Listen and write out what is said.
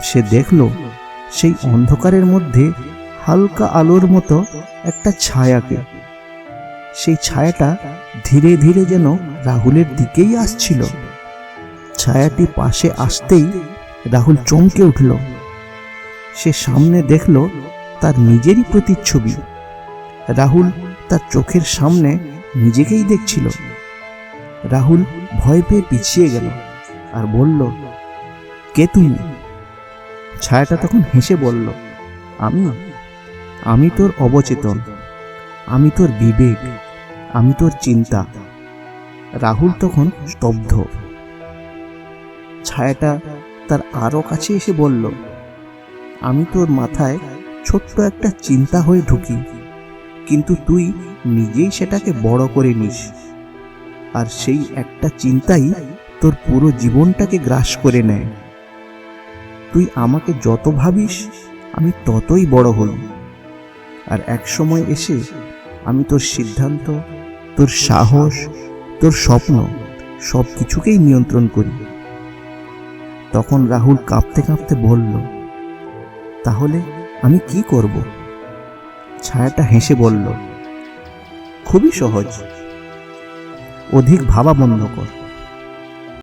সে দেখল সেই অন্ধকারের মধ্যে হালকা আলোর মতো একটা ছায়াকে। সেই ছায়াটা ধীরে ধীরে যেন রাহুলের দিকেই আসছিল। ছায়াটি পাশে আসতেই রাহুল চমকে উঠল। সে সামনে দেখল তার নিজেরই প্রতিচ্ছবি। রাহুল তার চোখের সামনে নিজেকেই দেখছিল। রাহুল ভয় পেয়ে পিছিয়ে গেল আর বলল, কে তুমি? ছায়াটা তখন হেসে বলল, আমি তোর অবচেতন, আমি তোর বিবেক, আমি তোর চিন্তা। রাহুল তখন স্তব্ধ। ছায়াটা তার আরো কাছে এসে বলল, আমি তোর মাথায় ছোট্ট একটা চিন্তা হয়ে ঢুকি, কিন্তু তুই নিজেই সেটাকে বড় করে নিস। আর সেই একটা চিন্তাই তোর পুরো জীবনটাকে গ্রাস করে নেয়। তুই আমাকে যত ভাবিস আমি ততই বড় হই। আর এক সময় এসে আমি তোর সিদ্ধান্ত, তোর সাহস, তোর স্বপ্ন সব কিছুকেই নিয়ন্ত্রণ করি। তখন রাহুল কাঁপতে কাঁপতে বলল, তাহলে আমি কি করব? ছায়াটা হেসে বলল, খুবই সহজ। অধিক ভাবা বন্ধ কর,